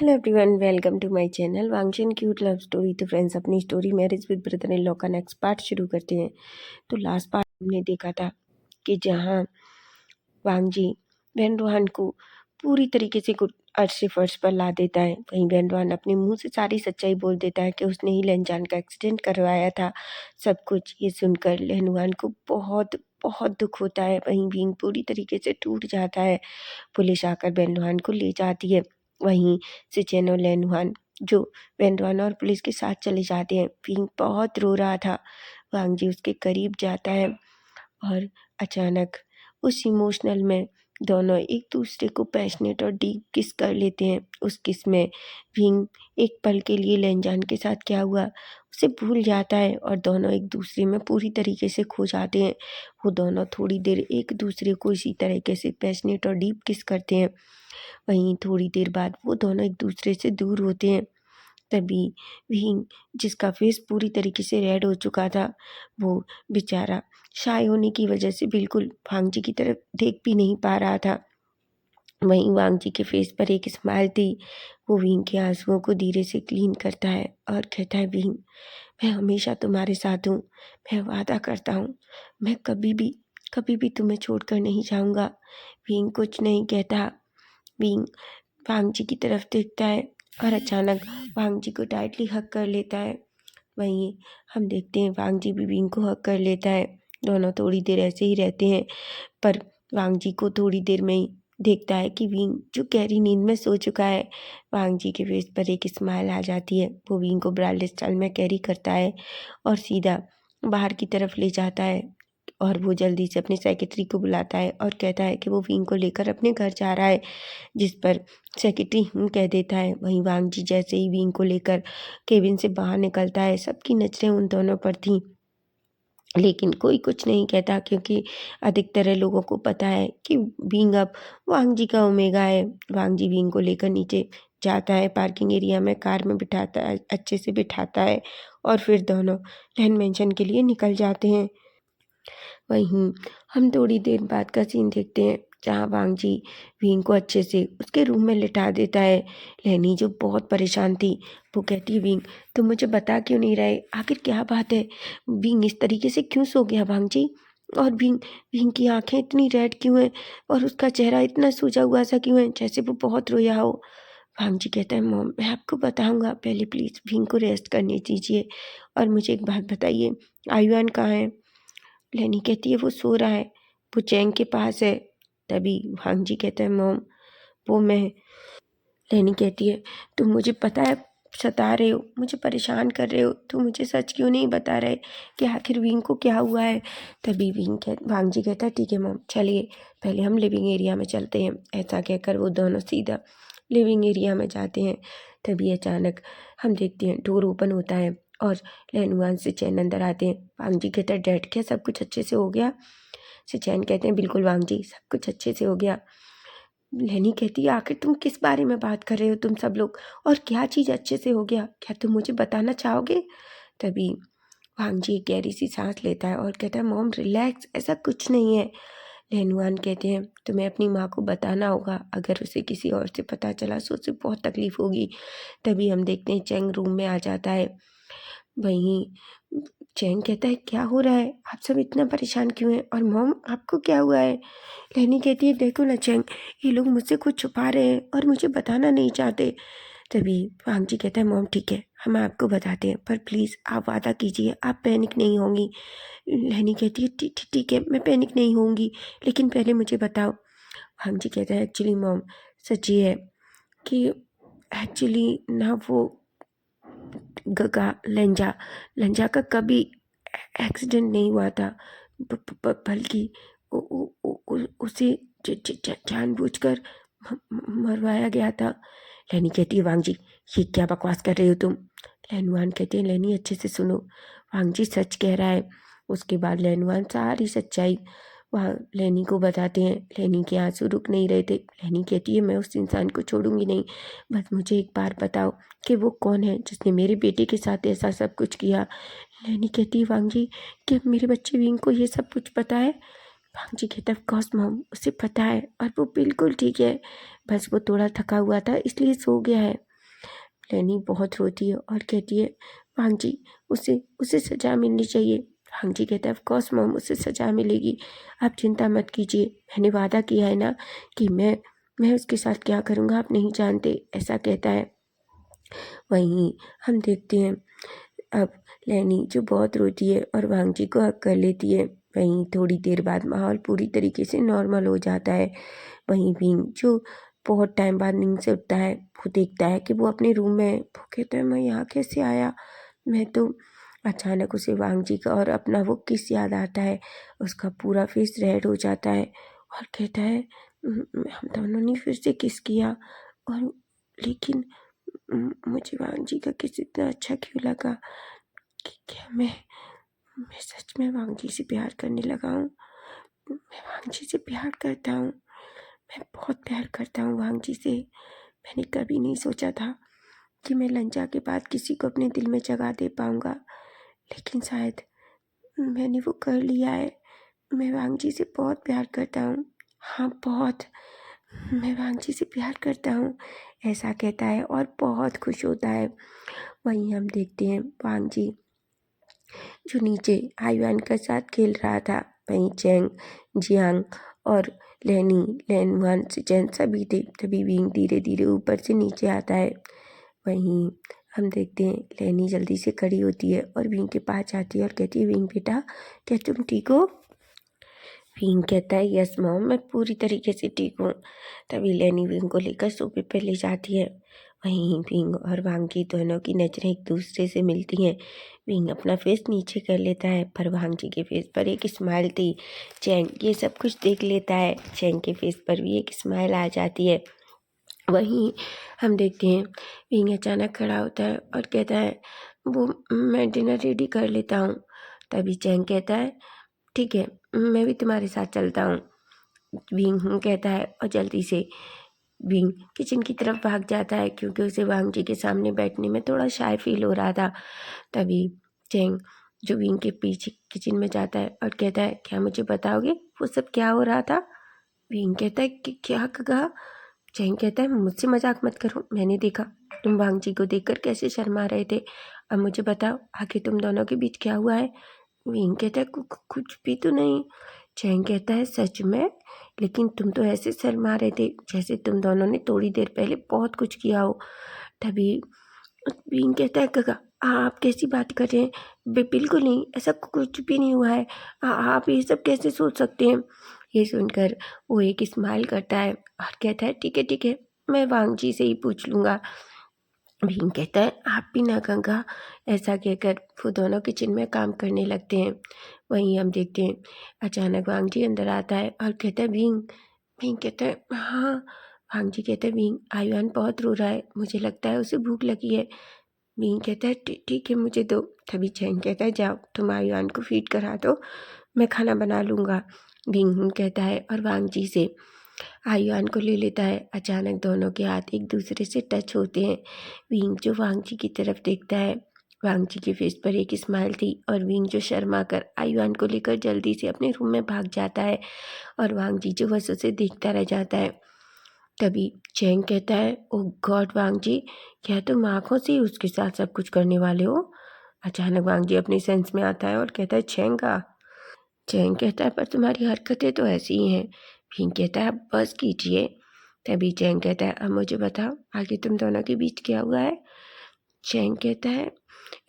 Hello everyone, welcome to my channel वांगशन cute love story. तो friends, अपनी story marriage with brother in law का next part शुरू करते हैं। तो लास्ट पार्ट हमने देखा था कि जहां वांगजी बहन रोहान को पूरी तरीके से अर्श से फर्श पर ला देता है, वहीं बहन रोहान अपने मुंह से सारी सच्चाई बोल देता है कि उसने ही लेनजान का एक्सीडेंट करवाया था। सब कुछ ये सुनकर लहनुआन को बहुत बहुत दुख होता है। वहीं भींग पूरी तरीके से टूट जाता है। पुलिस आकर बहन रोहान को ले जाती है। वहीं सिचेन और लेनुहान जो बहन रोहान और पुलिस के साथ चले जाते हैं। भींग बहुत रो रहा था। वांगजी उसके करीब जाता है और अचानक उस इमोशनल में दोनों एक दूसरे को पैशनेट और डीप किस कर लेते हैं। उस किस में भींग एक पल के लिए लेनजान के साथ क्या हुआ उसे भूल जाता है और दोनों एक दूसरे में पूरी तरीके से खो जाते हैं। वो दोनों थोड़ी देर एक दूसरे को इसी तरीके से पैशनेट और डीप किस करते हैं। वहीं थोड़ी देर बाद वो दोनों एक दूसरे से दूर होते हैं। तभी भीम, जिसका फेस पूरी तरीके से रेड हो चुका था, वो बेचारा शाय होने की वजह से बिल्कुल वांगजी की तरफ देख भी नहीं पा रहा था। वहीं वांगजी के फेस पर एक स्माइल थी। वो भीम के आंसुओं को धीरे से क्लीन करता है और कहता है, भीम, मैं हमेशा तुम्हारे साथ हूँ। मैं वादा करता हूँ, मैं कभी भी तुम्हें छोड़कर नहीं जाऊँगा। भीम कुछ नहीं कहता। भीम वांगजी की तरफ देखता है और अचानक वांगजी को टाइटली हग कर लेता है। वहीं हम देखते हैं वांगजी भी भीम को हग कर लेता है। दोनों थोड़ी देर ऐसे ही रहते हैं, पर वांगजी को थोड़ी देर में ही देखता है कि भीम जो गहरी नींद में सो चुका है। वांगजी के फेस पर एक स्माइल आ जाती है। वो भीम को ब्राइडल स्टाइल में कैरी करता है और सीधा बाहर की तरफ ले जाता है और वो जल्दी से अपने सेक्रेटरी को बुलाता है और कहता है कि वो भीम को लेकर अपने घर जा रहा है, जिस पर सेक्रेटरी कह देता है। वहीं वांगजी जैसे ही भीम को लेकर केबिन से बाहर निकलता है, सबकी नजरें उन दोनों पर थीं, लेकिन कोई कुछ नहीं कहता क्योंकि अधिकतर लोगों को पता है कि भीम अब वांगजी का ओमेगा है। वांगजी भीम को लेकर नीचे जाता है, पार्किंग एरिया में कार में बिठाता है, अच्छे से बिठाता है और फिर दोनों लैंड मेंशन के लिए निकल जाते हैं। वहीं हम थोड़ी देर बाद का सीन देखते हैं जहाँ वांगजी भीम को अच्छे से उसके रूम में लिटा देता है। लैनी जो बहुत परेशान थी, वो कहती है, भीम, तुम मुझे बता क्यों नहीं रहे, आखिर क्या बात है? भीम इस तरीके से क्यों सो गया वांगजी? और भीम भीम की आंखें इतनी रेड क्यों हैं और उसका चेहरा इतना सूजा हुआ सा क्यों है, जैसे वो बहुत रोया हो। वांगजी कहता है, मॉम, मैं आपको बताऊंगा, पहले प्लीज़ भीम को रेस्ट करने दीजिए और मुझे एक बात बताइए, आयुआन कहाँ है? लेनी कहती है, वो सो रहा है, वो चैंग के पास है। तभी वांगजी कहता है, मॉम, वो मैं। लेनी कहती है, तुम मुझे पता है सता रहे हो, मुझे परेशान कर रहे हो, तुम मुझे सच क्यों नहीं बता रहे कि आखिर विंग को क्या हुआ है? तभी वांगजी कहता है, ठीक है मॉम, चलिए पहले हम लिविंग एरिया में चलते हैं। ऐसा कहकर वो दोनों सीधा लिविंग एरिया में जाते हैं। तभी अचानक हम देखते हैं डोर ओपन होता है और लहनुआन से चैन अंदर आते हैं। वांगजी कहता है, डैड, क्या सब कुछ अच्छे से हो गया? चैन कहते हैं, बिल्कुल वांगजी, सब कुछ अच्छे से हो गया। लेनी कहती है, आखिर तुम किस बारे में बात कर रहे हो तुम सब लोग, और क्या चीज़ अच्छे से हो गया, क्या तुम मुझे बताना चाहोगे? तभी वांगजी एक गहरी सी सांस लेता है और कहता है, मॉम रिलैक्स, ऐसा कुछ नहीं है। लेनुआन कहते हैं, तुम्हें अपनी माँ को बताना होगा, अगर उसे किसी और से पता चला तो उसे बहुत तकलीफ होगी। तभी हम देखते हैं चैंग रूम में आ जाता है। वहीं चैंग कहता है, क्या हो रहा है, आप सब इतना परेशान क्यों हैं, और मॉम आपको क्या हुआ है? लेनी कहती है, देखो ना चैंग, ये लोग मुझसे कुछ छुपा रहे हैं और मुझे बताना नहीं चाहते। तभी वांगजी कहता है, मॉम ठीक है, हम आपको बताते हैं, पर प्लीज़ आप वादा कीजिए आप पैनिक नहीं होंगी। लेनी कहती है, ठीक ठीक है, मैं पैनिक नहीं होंगी, लेकिन पहले मुझे बताओ। वांगजी कहता है, एक्चुअली मॉम, सच ये है कि एक्चुअली ना वो गगा लंजा लंजा का कभी एक्सीडेंट नहीं हुआ था, बल्कि उसे जानबूझकर मरवाया गया था। लेनी कहती है, वांगजी, ये क्या बकवास कर रही हो तुम? लेनुआन कहते हैं, लेनी अच्छे से सुनो, वांगजी सच कह रहा है। उसके बाद लेनुआन सारी सच्चाई वहाँ लेनी को बताते हैं। लेनी के आंसू रुक नहीं रहे थे। लेनी कहती है, मैं उस इंसान को छोड़ूंगी नहीं, बस मुझे एक बार बताओ कि वो कौन है जिसने मेरे बेटे के साथ ऐसा सब कुछ किया। लेनी कहती है, वांगजी, कि मेरे बच्चे विंग को ये सब कुछ पता है? वांगजी कहता है, ऑफ कोर्स मॉम, उसे पता है और वो बिल्कुल ठीक है, बस वो थोड़ा थका हुआ था इसलिए सो गया है। लेनी बहुत रोती है और कहती है वांग जी उसे उसे सज़ा मिलनी चाहिए। वांग जी कहता है ऑफ कोर्स मॉम उसे सज़ा मिलेगी, आप चिंता मत कीजिए, मैंने वादा किया है ना कि मैं उसके साथ क्या करूँगा आप नहीं जानते, ऐसा कहता है। वहीं हम देखते हैं अब लेनी जो बहुत रोती है और वांग जी को हक कर लेती है। वहीं थोड़ी देर बाद माहौल पूरी तरीके से नॉर्मल हो जाता है। वहीं विंग जो बहुत टाइम बाद नींद से उठता है वो देखता है कि वो अपने रूम में है। वो कहता है मैं यहाँ कैसे आया, मैं तो अचानक उसे वांग जी का और अपना वो किस याद आता है। उसका पूरा फेस रेड हो जाता है और कहता है हम दोनों ने फिर से किस किया और लेकिन मुझे वांग जी का किस इतना अच्छा क्यों लगा कि क्या मैं सच में वांग जी से प्यार करने लगा हूँ। मैं वांग जी से प्यार करता हूँ, मैं बहुत प्यार करता हूँ वांग जी से। मैंने कभी नहीं सोचा था कि मैं लंचा के बाद किसी को अपने दिल में जगह दे पाऊँगा, लेकिन शायद मैंने वो कर लिया है। मैं वांग जी से बहुत प्यार करता हूँ, हाँ बहुत, मैं वांग जी से प्यार करता हूँ, ऐसा कहता है और बहुत खुश होता है। वहीं हम देखते हैं वांग जी जो नीचे आयुआन के साथ खेल रहा था। वहीं चैंग, जियांग और लैनवान चैन सभी थे। तभी विंग धीरे धीरे ऊपर से नीचे आता है। वहीं हम देखते हैं लैनी जल्दी से खड़ी होती है और विंग के पास जाती है और कहती है विंग बेटा क्या तुम ठीक हो। विंग कहता है यस मॉम मैं पूरी तरीके से ठीक हूँ। तभी लैनी विंग को लेकर सोफे पर ले जाती है। वहीं विंग और वांग की दोनों की नज़रें एक दूसरे से मिलती हैं। विंग अपना फेस नीचे कर लेता है पर वांग जी के फेस पर एक स्माइल थी। चैंग ये सब कुछ देख लेता है, चैंग के फेस पर भी एक स्माइल आ जाती है। वहीं हम देखते हैं विंग अचानक खड़ा होता है और कहता है वो मैं डिनर रेडी कर लेता हूँ। तभी चैंग कहता है ठीक है मैं भी तुम्हारे साथ चलता हूँ। विंग कहता है और जल्दी से विंग किचन की तरफ भाग जाता है क्योंकि उसे वांग जी के सामने बैठने में थोड़ा शाय फील हो रहा था। तभी चैंग जो विंग के पीछे किचन में जाता है और कहता है क्या मुझे बताओगे वो सब क्या हो रहा था। विंग कहता है कि क्या कहा। चैंग कहता है मुझसे मजाक मत करो, मैंने देखा तुम वांग जी को देखकर कैसे शर्मा रहे थे, अब मुझे बताओ आखिर तुम दोनों के बीच क्या हुआ है। विंग कहता है कुछ भी तो नहीं। चैंग कहता है सच में, लेकिन तुम तो ऐसे शर्मा रहे थे जैसे तुम दोनों ने थोड़ी देर पहले बहुत कुछ किया हो। तभी विंग कहता है काका आप कैसी बात कर रहे हैं, बिल्कुल नहीं, ऐसा कुछ भी नहीं हुआ है, आप ये सब कैसे सोच सकते हैं। ये सुनकर वो एक स्माइल करता है और कहता है ठीक है मैं वांग जी से ही पूछ लूँगा। भीम कहता है आप भी ना गंगा। ऐसा कहकर वो दोनों किचन में काम करने लगते हैं। वहीं हम देखते हैं अचानक वांग जी अंदर आता है और कहता है भीम। भीम कहता है हाँ। वांग जी कहता है भीम आयुआन बहुत रो रहा है, मुझे लगता है उसे भूख लगी है। भीम कहता है ठीक है मुझे दो। तभी चैन कहता है जाओ तुम आयुआन को फीड करा दो, मैं खाना बना लूँगा। भीम कहता है और वांग जी से आयुआन को ले लेता है। अचानक दोनों के हाथ एक दूसरे से टच होते हैं। विंग जो वांग जी की तरफ देखता है, वांग जी के फेस पर एक स्माइल थी और विंग जो शर्मा कर आयुआन को लेकर जल्दी से अपने रूम में भाग जाता है और वांग जी जो बस उसे देखता रह जाता है। तभी चैंग कहता है ओ गॉड वांग जी क्या तुम आँखों से ही उसके साथ सब कुछ करने वाले हो। अचानक वांग जी अपनी सेंस में आता है और कहता है चैंगा। चैंग कहता है पर तुम्हारी हरकतें तो ऐसी ही हैं। भीम कहता है अब बस कीजिए। तभी चैंग कहता है अब मुझे बताओ आगे तुम दोनों के बीच क्या हुआ है। चैंग कहता है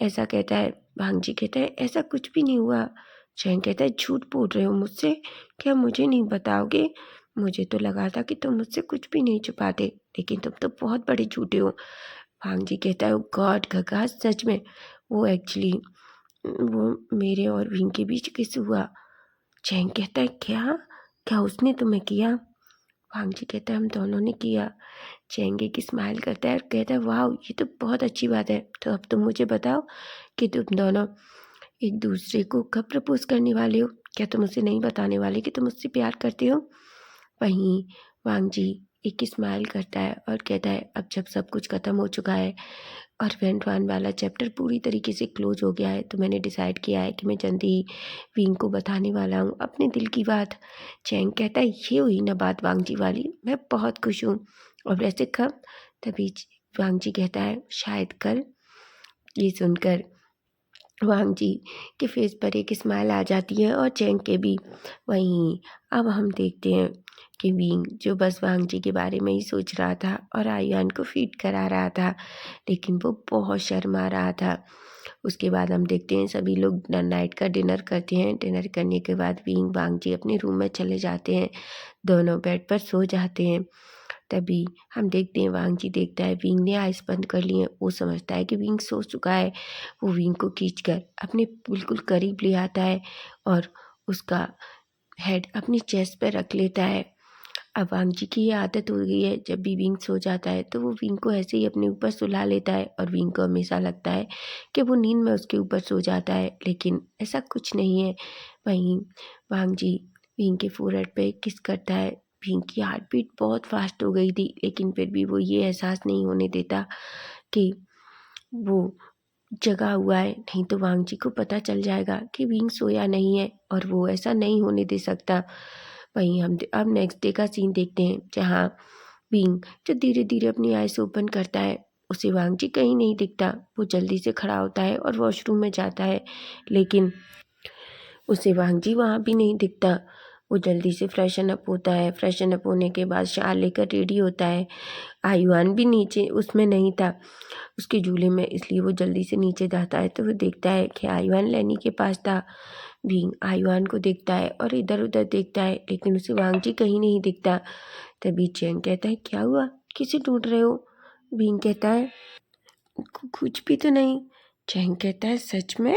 ऐसा कहता है। भांग जी कहता है ऐसा कुछ भी नहीं हुआ। चैंग कहता है झूठ बोल रहे हो मुझसे, क्या मुझे नहीं बताओगे। मुझे तो लगा था कि तुम मुझसे कुछ भी नहीं छुपाते, लेकिन तुम तो बहुत बड़े झूठे हो। भांग जी कहता है गॉड गगा सच में वो एक्चुअली वो मेरे और विंग के बीच किस हुआ। चैंग कहता है क्या क्या उसने तुम्हें किया। वांग जी कहता है हम दोनों ने किया। चैंग एक स्माइल करता है और कहता है वाह ये तो बहुत अच्छी बात है, तो अब तुम मुझे बताओ कि तुम दोनों एक दूसरे को कब प्रपोज करने वाले हो, क्या तुम उसे नहीं बताने वाले कि तुम उससे प्यार करते हो। वहीं वांग जी एक स्माइल करता है और कहता है अब जब सब कुछ ख़त्म हो चुका है और वेंट वन वाला चैप्टर पूरी तरीके से क्लोज हो गया है तो मैंने डिसाइड किया है कि मैं जल्दी ही विंग को बताने वाला हूँ अपने दिल की बात। चैंग कहता है ये हुई ना बात वांग जी वाली, मैं बहुत खुश हूँ। और वैसे कब। तभी वांग जी कहता है शायद कल। ये सुनकर वांग जी के फेस पर एक स्माइल आ जाती है और चैंग के भी। वहीं अब हम देखते हैं कि विंग जो बस वांग जी के बारे में ही सोच रहा था और आयुआन को फीड करा रहा था, लेकिन वो बहुत शर्मा रहा था। उसके बाद हम देखते हैं सभी लोग नाइट का डिनर करते हैं। डिनर करने के बाद विंग वांग जी अपने रूम में चले जाते हैं, दोनों बेड पर सो जाते हैं। तभी हम देखते हैं वांग जी देखता है विंग ने आइस बंद कर लिए। वो समझता है कि विंग सो चुका है। वो विंग को खींचकर अपने बिल्कुल करीब ले आता है और उसका हेड अपनी चेस्ट पर रख लेता है। अब वांग जी की ये आदत हो गई है, जब भी विंग सो जाता है तो वो विंग को ऐसे ही अपने ऊपर सुला लेता है और विंग को हमेशा लगता है कि वो नींद में उसके ऊपर सो जाता है, लेकिन ऐसा कुछ नहीं है। वहीं वांग जी विंग के फोरहेड पे किस करता है। विंग की हार्ट बीट बहुत फास्ट हो गई थी, लेकिन फिर भी वो ये एहसास नहीं होने देता कि वो जगा हुआ है, नहीं तो वांग जी को पता चल जाएगा कि विंग सोया नहीं है और वो ऐसा नहीं होने दे सकता। वहीं हम अब नेक्स्ट डे का सीन देखते हैं, जहाँ विंग जो धीरे धीरे अपनी आइज ओपन करता है, उसे वांग जी कहीं नहीं दिखता। वो जल्दी से खड़ा होता है और वॉशरूम में जाता है, लेकिन उसे वांग जी वहाँ भी नहीं दिखता। वो जल्दी से फ्रेशन अप होता है। फ्रेशन अप होने के बाद शाल लेकर रेडी होता है। आयुआन भी नीचे उसमें नहीं था, उसके झूले में, इसलिए वो जल्दी से नीचे जाता है तो वो देखता है कि आयुआन लेनी के पास था। विंग आयुआन को देखता है और इधर उधर देखता है, लेकिन उसे वांग जी कहीं नहीं दिखता। तभी चैंग कहता है क्या हुआ, किसे ढूंढ रहे हो? विंग कहता है कुछ भी तो नहीं। चैंग कहता है सच में?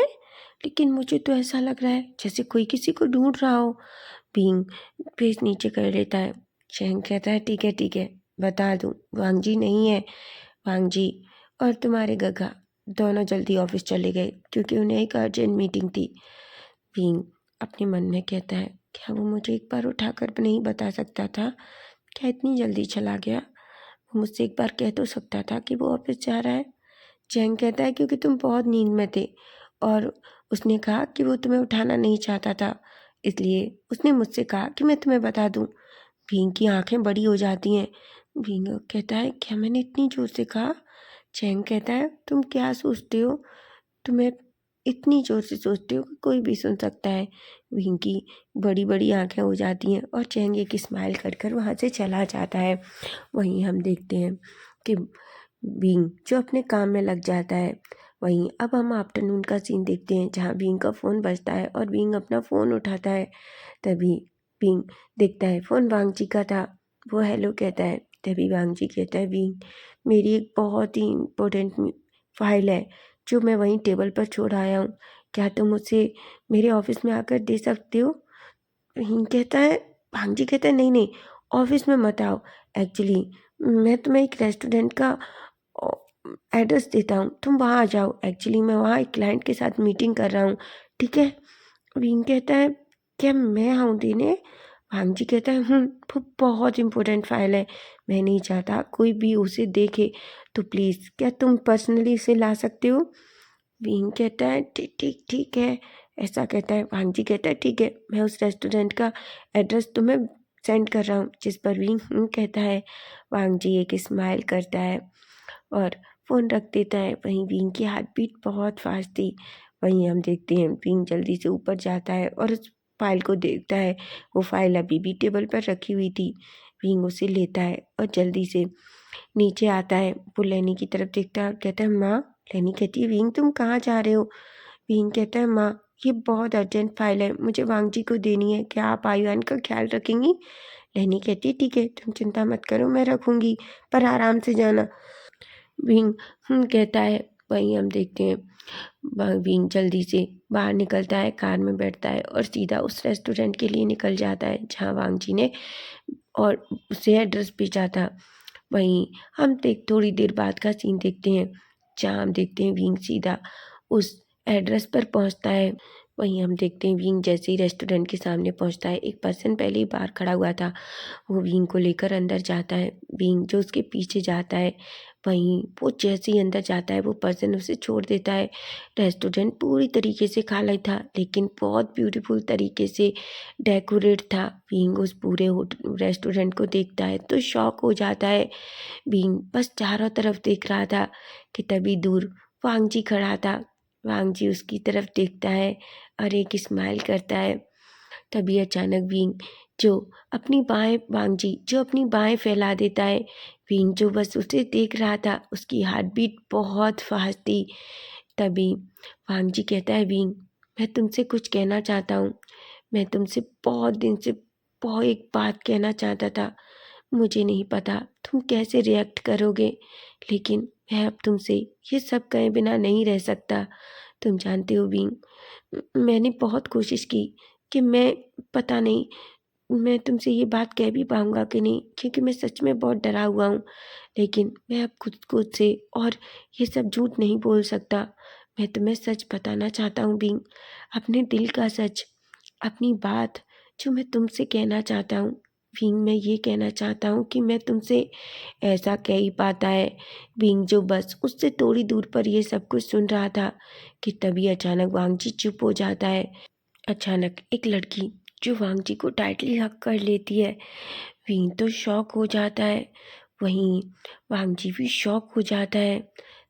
लेकिन मुझे तो ऐसा लग रहा है जैसे कोई किसी को ढूंढ रहा हो। विंग फेस नीचे कर लेता है। चैंग कहता है ठीक है बता दूं, वांग जी नहीं है। वांग जी और तुम्हारे गगा दोनों जल्दी ऑफिस चले गए क्योंकि उन्हें एक अर्जेंट मीटिंग थी। विंग अपने मन में कहता है क्या वो मुझे एक बार उठाकर नहीं बता सकता था? क्या इतनी जल्दी चला गया? वो मुझसे एक बार कह तो सकता था कि वो ऑफिस जा रहा है। चैंग कहता है क्योंकि तुम बहुत नींद में थे और उसने कहा कि वो तुम्हें उठाना नहीं चाहता था, इसलिए उसने मुझसे कहा कि मैं तुम्हें बता दूं। भींग की आंखें बड़ी हो जाती हैं। भींग कहता है क्या मैंने इतनी जोर से कहा? चैंग कहता है तुम क्या सोचते हो, तुम्हें इतनी जोर से सोचते हो कि कोई भी सुन सकता है। भींग की बड़ी बड़ी आंखें हो जाती हैं और चैंग एक स्माइल कर कर वहाँ से चला जाता है। वहीं हम देखते हैं कि बींग जो अपने काम में लग जाता है। वहीं अब हम आफ्टरनून का सीन देखते हैं, जहाँ बींग का फ़ोन बजता है और बींग अपना फ़ोन उठाता है। तभी बींग देखता है फ़ोन वांग जी का था। वो हेलो कहता है। तभी वांग जी कहता है बींग मेरी एक बहुत ही इम्पोर्टेंट फाइल है जो मैं वहीं टेबल पर छोड़ आया हूँ, क्या तुम उसे मेरे ऑफिस में आकर दे सकते हो? बींग कहता है वांग जी कहता है नहीं नहीं, ऑफिस में मत आओ। एक्चुअली मैं तुम्हें एक रेस्टोरेंट का एड्रेस देता हूँ, तुम वहाँ आ जाओ। एक्चुअली मैं वहाँ एक क्लाइंट के साथ मीटिंग कर रहा हूँ, ठीक है? विंग कहता है क्या मैं आऊँ देने? वांग जी कहता है वो बहुत इम्पोर्टेंट फाइल है, मैं नहीं चाहता कोई भी उसे देखे, तो प्लीज़ क्या तुम पर्सनली इसे ला सकते हो? विंग कहता है ठीक ठीक ठीक है, ऐसा कहता है। वांग जी कहता है ठीक है, मैं उस रेस्टोरेंट का एड्रेस तुम्हें सेंड कर रहा हूँ, जिस पर विंग कहता है। वांग जी एक स्माइल करता है और फ़ोन रख देता है। वहीं विंग की हार्ट बीट बहुत फास्ट थी। वहीं हम देखते हैं विंग जल्दी से ऊपर जाता है और उस फाइल को देखता है। वो फाइल अभी भी टेबल पर रखी हुई थी। विंग उसे लेता है और जल्दी से नीचे आता है। वो लेनी की तरफ देखता है और कहता है माँ। लेनी कहती है विंग तुम कहाँ जा रहे हो? विंग कहता है माँ ये बहुत अर्जेंट फाइल है, मुझे वांग जी को देनी है, क्या आप आयुआन का ख्याल रखेंगी? लेनी कहती है ठीक है, तुम चिंता मत करो, मैं रखूँगी, पर आराम से जाना। विंग कहता है। वहीं हम देखते हैं विंग जल्दी से बाहर निकलता है, कार में बैठता है और सीधा उस रेस्टोरेंट के लिए निकल जाता है जहाँ वांग जी ने और उसे एड्रेस भेजा था। वहीं हम थोड़ी देर बाद का सीन देखते हैं, जहाँ हम देखते हैं विंग सीधा उस एड्रेस पर पहुँचता है। वहीं हम देखते हैं विंग जैसे ही रेस्टोरेंट के सामने पहुँचता है, एक पर्सन पहले ही बाहर खड़ा हुआ था, वो विंग को लेकर अंदर जाता है। विंग जो उसके पीछे जाता है, वहीं वो जैसे ही अंदर जाता है वो पर्सन उसे छोड़ देता है। रेस्टोरेंट पूरी तरीके से खाली था, लेकिन बहुत ब्यूटीफुल तरीके से डेकोरेट था। विंग उस पूरे रेस्टोरेंट को देखता है तो शॉक हो जाता है। विंग बस चारों तरफ देख रहा था कि तभी दूर वांग जी खड़ा था। वांग जी उसकी तरफ देखता है और एक स्माइल करता है। तभी अचानक विंग जो अपनी बाहें फैला देता है। विंग जो बस उसे देख रहा था, उसकी हार्ट बीट बहुत फास्ट थी। तभी वांग जी कहता है, विंग मैं तुमसे कुछ कहना चाहता हूँ। मैं तुमसे बहुत दिन से बहुत एक बात कहना चाहता था। मुझे नहीं पता तुम कैसे रिएक्ट करोगे, लेकिन मैं अब तुमसे ये सब कहे बिना नहीं रह सकता। तुम जानते हो विंग, मैंने बहुत कोशिश की कि पता नहीं मैं तुमसे ये बात कह भी पाऊँगा कि नहीं, क्योंकि मैं सच में बहुत डरा हुआ हूँ। लेकिन मैं अब खुद से और ये सब झूठ नहीं बोल सकता। मैं तुम्हें सच बताना चाहता हूँ विंग, अपने दिल का सच, अपनी बात जो मैं तुमसे कहना चाहता हूँ। विंग मैं ये कहना चाहता हूँ कि मैं तुमसे ऐसा कह ही पाता है। विंग जो बस उससे थोड़ी दूर पर ये सब कुछ सुन रहा था कि तभी अचानक वांग जी चुप हो जाता है। अचानक एक लड़की जो वांग जी को टाइटली हग कर लेती है। विंग तो शॉक हो जाता है, वहीं वांग जी भी शॉक हो जाता है।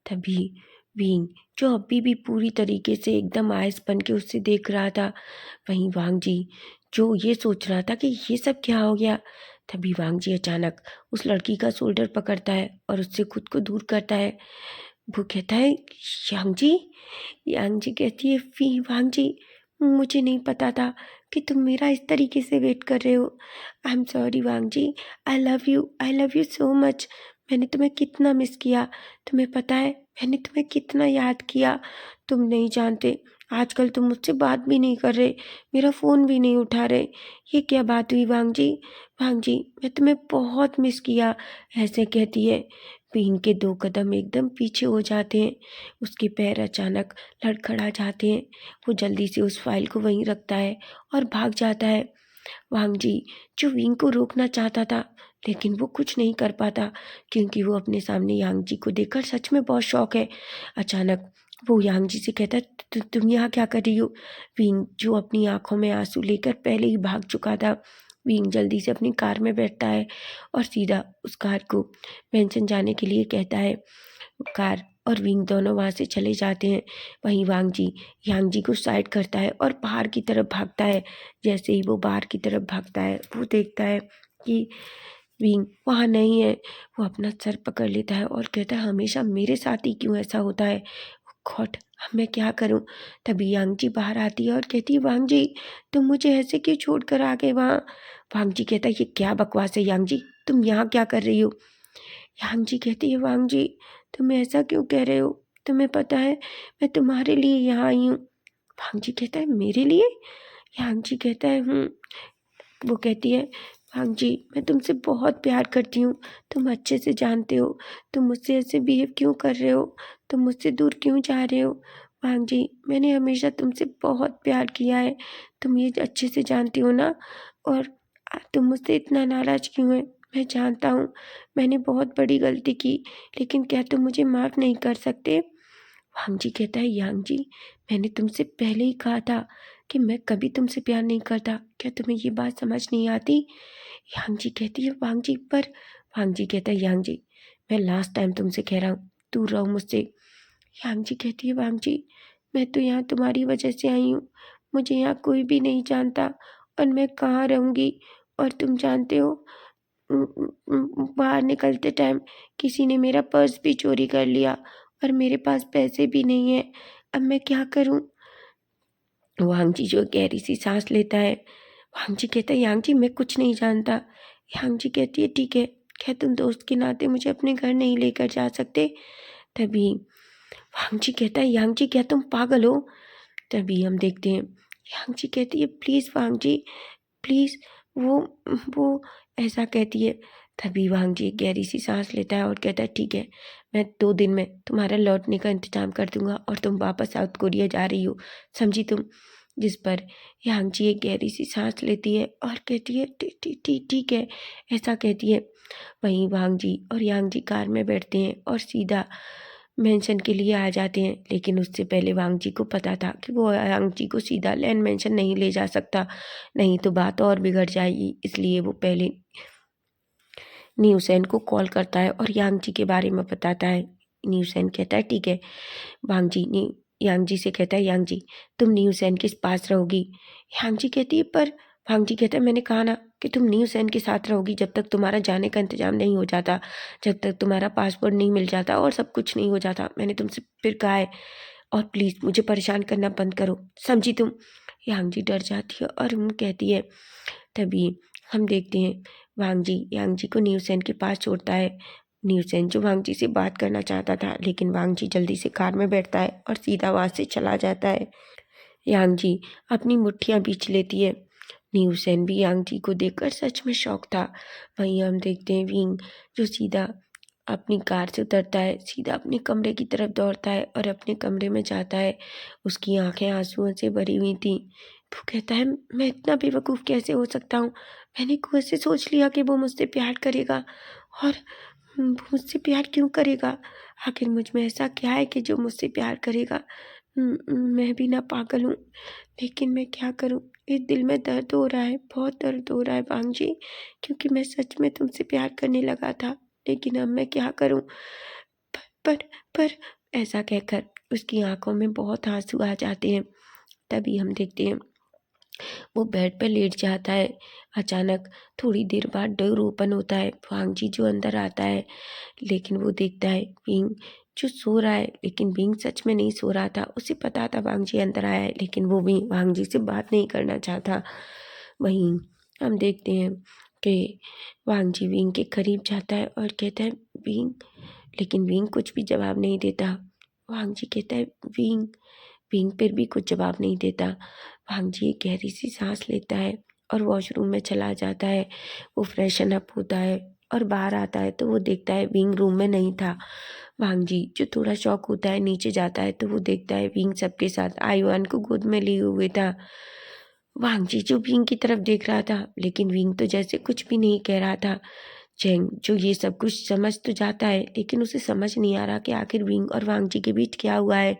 तभी विंग जो अभी भी पूरी तरीके से एकदम आइस बन के उससे देख रहा था, वहीं वांग जी जो ये सोच रहा था कि ये सब क्या हो गया। तभी वांग जी अचानक उस लड़की का शोल्डर पकड़ता है और उससे खुद को दूर करता है। वो कहता है, यांग जी। यांग जी कहती है, फी वांग जी, मुझे नहीं पता था कि तुम मेरा इस तरीके से वेट कर रहे हो। I am sorry Wang ji, I love you so much. मैंने तुम्हें कितना मिस किया, तुम्हें पता है मैंने तुम्हें कितना याद किया। तुम नहीं जानते, आजकल तुम मुझसे बात भी नहीं कर रहे, मेरा फ़ोन भी नहीं उठा रहे। ये क्या बात हुई वांग जी? वांग जी, मैं तुम्हें बहुत मिस किया, ऐसे कहती है। पीन के 2 कदम एकदम पीछे हो जाते हैं। उसके पैर अचानक लड़खड़ा जाते हैं। वो जल्दी से उस फाइल को वहीं रखता है और भाग जाता है। वांग जी जो विंग को रोकना चाहता था, लेकिन वो कुछ नहीं कर पाता, क्योंकि वो अपने सामने यांग जी को देखकर सच में बहुत शॉक है। अचानक वो यांग जी से कहता है, तुम यहाँ क्या कर रही हो?" विंग जो अपनी आंखों में आंसू लेकर पहले ही भाग चुका था, विंग जल्दी से अपनी कार में बैठता है और सीधा उस कार को मेंशन जाने के लिए कहता है। कार और विंग दोनों वहाँ से चले जाते हैं। वहीं वांग जी यांग जी को साइड करता है और बाहर की तरफ भागता है। जैसे ही वो बाहर की तरफ भागता है, वो देखता है कि विंग वहाँ नहीं है। वो अपना सर पकड़ लेता है और कहता है, हमेशा मेरे साथ ही क्यों ऐसा होता है? गॉड, अब मैं क्या करूं? तभी यांग जी बाहर आती है और कहती है, वांग जी तुम मुझे ऐसे क्यों छोड़ कर आ गए वहाँ? वांग जी कहता है, ये क्या बकवास है यांग जी, तुम यहाँ क्या कर रही हो? यांग जी कहती है, वांग जी तुम ऐसा क्यों कह रहे हो? तुम्हें पता है मैं तुम्हारे लिए यहाँ आई हूँ। वांग जी कहता है, मेरे लिए? यांग जी कहता है, वो कहती है, वांग जी मैं तुमसे बहुत प्यार करती हूँ, तुम अच्छे से जानते हो। तुम मुझसे ऐसे बिहेव क्यों कर रहे हो? तुम मुझसे दूर क्यों जा रहे हो? वांग जी मैंने हमेशा तुमसे बहुत प्यार किया है, तुम ये अच्छे से जानती हो ना। और तुम मुझसे इतना नाराज़ क्यों है? मैं जानता हूँ मैंने बहुत बड़ी गलती की, लेकिन क्या तुम मुझे माफ़ नहीं कर सकते? वांग जी कहता है, यांग जी मैंने तुमसे पहले ही कहा था कि मैं कभी तुमसे प्यार नहीं करता, क्या तुम्हें ये बात समझ नहीं आती? यांग जी कहती है, वांग जी पर। वांग जी कहता है, यांग जी मैं लास्ट टाइम तुमसे कह रहा हूँ, दूर रहो मुझसे। यांग जी कहती है, वांग जी मैं तो यहाँ तुम्हारी वजह से आई हूँ, मुझे यहाँ कोई भी नहीं जानता और मैं कहाँ रहूँगी। और तुम जानते हो, बाहर निकलते टाइम किसी ने मेरा पर्स भी चोरी कर लिया और मेरे पास पैसे भी नहीं है। अब मैं क्या करूँ? वांग जी जो गहरी सी सांस लेता है। वांग जी कहता है, यांग जी मैं कुछ नहीं जानता। यांग जी कहती है, ठीक है, क्या तुम दोस्त के नाते मुझे अपने घर नहीं लेकर जा सकते? तभी वांग जी कहता है, यांग जी क्या तुम पागल हो? तभी हम देखते हैं यांग जी कहती है, प्लीज़ वांग जी प्लीज़। वो वो ऐसा कहती है। तभी वांग जी गहरी सी सांस लेता है और कहता है, ठीक है, मैं 2 दिन में तुम्हारा लौटने का इंतज़ाम कर दूंगा और तुम वापस साउथ कोरिया जा रही हो, समझी तुम? जिस पर यांगची एक गहरी सी सांस लेती है और कहती है ठीक है, ऐसा कहती है। वहीं वांगजी और यांगजी कार में बैठते हैं और सीधा मेंशन के लिए आ जाते हैं, लेकिन उससे पहले वांगजी को पता था कि वो यांगजी को सीधा लैंड मेंशन नहीं ले जा सकता, नहीं तो बात और बिगड़ जाएगी। इसलिए वो पहले न्यूसेन को कॉल करता है और यांगजी के बारे में बताता है। न्यूसेन कहता है ठीक है। यांगजी से कहता है, यांगजी तुम न्यूसेन के पास रहोगी। यांगजी कहती है पर वांगजी कहता है, मैंने कहा ना कि तुम न्यूसेन के साथ रहोगी जब तक तुम्हारा जाने का इंतजाम नहीं हो जाता, जब तक तुम्हारा पासपोर्ट नहीं मिल जाता और सब कुछ नहीं हो जाता। मैंने तुमसे फिर कहा है, और प्लीज़ मुझे परेशान करना बंद करो, समझी तुम। यांगजी डर जाती है और कहती है। तभी हम देखते हैं वांगजी यांगजी को न्यूसेन के पास छोड़ता है। न्यूसेन जो वांगजी से बात करना चाहता था, लेकिन वांगजी जल्दी से कार में बैठता है और सीधा वहाँ से चला जाता है। यांगजी अपनी मुट्ठियाँ बींच लेती है। न्यूसेन भी यांगजी को देखकर सच में शॉक था। वहीं हम देखते हैं विंग जो सीधा अपनी कार से उतरता है, सीधा अपने कमरे की तरफ दौड़ता है और अपने कमरे में जाता है। उसकी आंखें आंसुओं से भरी हुई थी। वो कहता है, मैं इतना बेवकूफ़ कैसे हो सकता हूँ। मैंने कैसे सोच लिया कि वो मुझसे प्यार करेगा, और वो मुझसे प्यार क्यों करेगा। आखिर मुझ में ऐसा क्या है कि जो मुझसे प्यार करेगा। मैं भी ना पागल हूँ, लेकिन मैं क्या करूँ। इस दिल में दर्द हो रहा है, बहुत दर्द हो रहा है वांगजी, क्योंकि मैं सच में तुमसे प्यार करने लगा था, लेकिन अब मैं क्या करूँ। पर पर ऐसा कहकर उसकी आंखों में बहुत आंसू आ जाते हैं। तभी हम देखते हैं वो बेड पर लेट जाता है। अचानक थोड़ी देर बाद डोर ओपन होता है। वांगजी जो अंदर आता है, लेकिन वो देखता है विंग जो सो रहा है, लेकिन विंग सच में नहीं सो रहा था। उसे पता था वांगजी अंदर आया है, लेकिन वो भी वांगजी से बात नहीं करना चाहता। वहीं हम देखते हैं कि वांगजी विंग के करीब जाता है और कहता है, विंग, लेकिन विंग कुछ भी जवाब नहीं देता। वांगजी कहता है, विंग। विंग फिर भी कुछ जवाब नहीं देता। वांगजी एक गहरी सी सांस लेता है और वॉशरूम में चला जाता है। वो फ्रेशन अप होता है और बाहर आता है तो वो देखता है विंग रूम में नहीं था। वांगजी जो थोड़ा शॉक होता है नीचे जाता है तो वो देखता है विंग सबके साथ आयुआन को गोद में लिए हुए था। वांगजी जो विंग की तरफ देख रहा था, लेकिन विंग तो जैसे कुछ भी नहीं कह रहा था। चैंग जो ये सब कुछ समझ तो जाता है, लेकिन उसे समझ नहीं आ रहा कि आखिर विंग और वांगजी के बीच क्या हुआ है।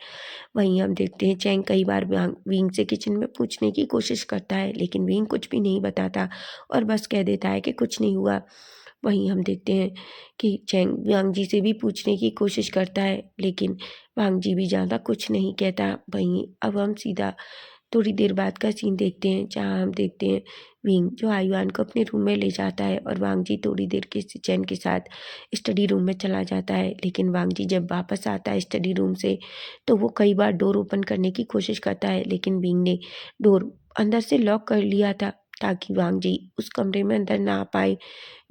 वहीं हम देखते हैं चैंग कई बार विंग से किचन में पूछने की कोशिश करता है, लेकिन विंग कुछ भी नहीं बताता और बस कह देता है कि कुछ नहीं हुआ। वहीं हम देखते हैं कि चैंग वांगजी से भी पूछने की कोशिश करता है, लेकिन वांगजी भी ज़्यादा कुछ नहीं कहता। वहीं अब हम सीधा थोड़ी देर बाद का सीन देखते हैं, जहाँ हम देखते हैं विंग जो आयुआन को अपने रूम में ले जाता है और वांगजी थोड़ी देर के चैन के साथ स्टडी रूम में चला जाता है। लेकिन वांगजी जब वापस आता है स्टडी रूम से, तो वो कई बार डोर ओपन करने की कोशिश करता है, लेकिन विंग ने डोर अंदर से लॉक कर लिया था ताकि वांगजी उस कमरे में अंदर ना आ पाए।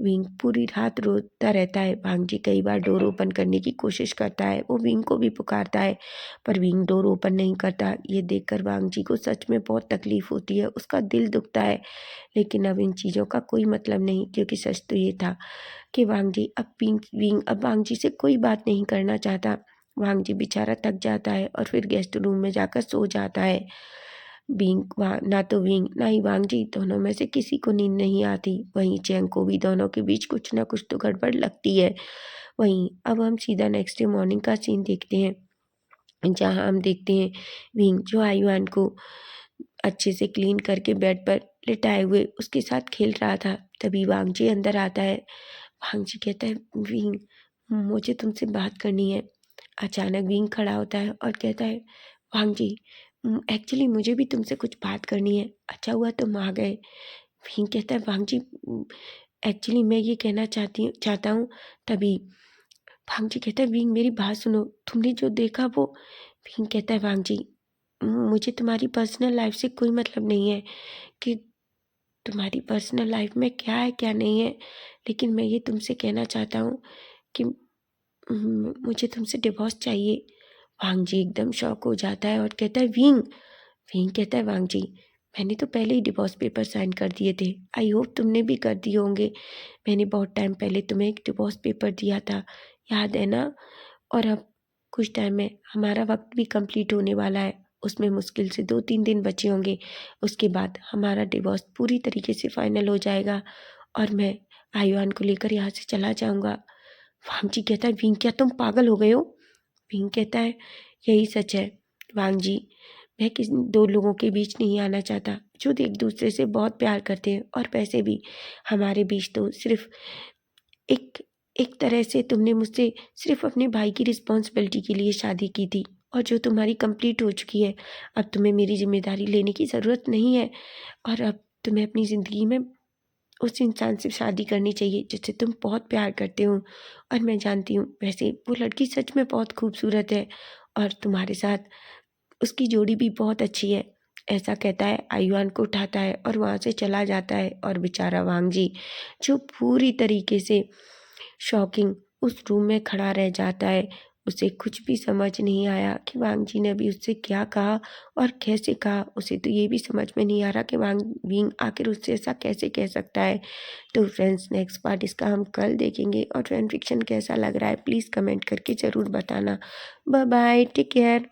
विंग पूरी रात रोता रहता है। वांगजी कई बार डोर ओपन करने की कोशिश करता है, वो विंग को भी पुकारता है, पर विंग डोर ओपन नहीं करता। ये देखकर वांगजी को सच में बहुत तकलीफ होती है, उसका दिल दुखता है। लेकिन अब इन चीज़ों का कोई मतलब नहीं, क्योंकि सच तो ये था कि वांगजी अब वांगजी से कोई बात नहीं करना चाहता। वांगजी बेचारा थक जाता है और फिर गेस्ट रूम में जाकर सो जाता है। ना तो विंग ना ही वांगजी दोनों में से किसी को नींद नहीं आती। वहीं चैंग को भी दोनों के बीच कुछ ना कुछ तो गड़बड़ लगती है। वहीं अब हम सीधा नेक्स्ट डे मॉर्निंग का सीन देखते हैं, जहाँ हम देखते हैं विंग जो आयुआन को अच्छे से क्लीन करके बेड पर लिटाए हुए उसके साथ खेल रहा था। तभी वांगजी अंदर आता है। वांगजी कहता है, विंग, मुझे तुमसे बात करनी है। अचानक विंग खड़ा होता है और कहता है, वांगजी, एक्चुअली मुझे भी तुमसे कुछ बात करनी है। अच्छा हुआ तुम आ गए। विंग कहता है, वांगजी, एक्चुअली मैं ये कहना चाहता हूँ। तभी वांगजी कहता है, विंग मेरी बात सुनो, तुमने जो देखा वो। विंग कहता है, वांगजी, मुझे तुम्हारी पर्सनल लाइफ से कोई मतलब नहीं है कि तुम्हारी पर्सनल लाइफ में क्या है क्या नहीं है, लेकिन मैं ये तुमसे कहना चाहता हूँ कि मुझे तुमसे डिवोर्स चाहिए। वांगजी एकदम शॉक हो जाता है और कहता है, विंग। विंग कहता है, वांगजी, मैंने तो पहले ही डिवोर्स पेपर साइन कर दिए थे। आई होप तुमने भी कर दिए होंगे। मैंने बहुत टाइम पहले तुम्हें एक डिवोर्स पेपर दिया था, याद है ना। और अब कुछ टाइम में हमारा वक्त भी कंप्लीट होने वाला है। उसमें मुश्किल से 2-3 दिन बचे होंगे। उसके बाद हमारा डिवोर्स पूरी तरीके से फाइनल हो जाएगा और मैं आयुआन को लेकर यहाँ से चला जाऊँगा। वांग जी कहता है, विंग क्या तुम पागल हो गए हो? विंग कहता है, यही सच है वांग जी, मैं किसी 2 लोगों के बीच नहीं आना चाहता जो एक दूसरे से बहुत प्यार करते हैं, और वैसे भी हमारे बीच तो सिर्फ एक एक तरह से तुमने मुझसे सिर्फ अपने भाई की रिस्पॉन्सिबिलिटी के लिए शादी की थी, और जो तुम्हारी कंप्लीट हो चुकी है। अब तुम्हें मेरी जिम्मेदारी लेने की ज़रूरत नहीं है, और अब तुम्हें अपनी ज़िंदगी में उस इंसान से शादी करनी चाहिए जिससे तुम बहुत प्यार करते हो। और मैं जानती हूँ वैसे वो लड़की सच में बहुत खूबसूरत है, और तुम्हारे साथ उसकी जोड़ी भी बहुत अच्छी है। ऐसा कहता है, आयुआन को उठाता है और वहाँ से चला जाता है। और बेचारा वांग जी जो पूरी तरीके से शॉकिंग उस रूम में खड़ा रह जाता है। उसे कुछ भी समझ नहीं आया कि वांग जी ने अभी उससे क्या कहा और कैसे कहा। उसे तो ये भी समझ में नहीं आ रहा कि वांग विंग आखिर उससे ऐसा कैसे कह सकता है। तो फ्रेंड्स, नेक्स्ट पार्ट इसका हम कल देखेंगे, और फैन फिक्शन कैसा लग रहा है प्लीज़ कमेंट करके ज़रूर बताना। Bye bye, take care.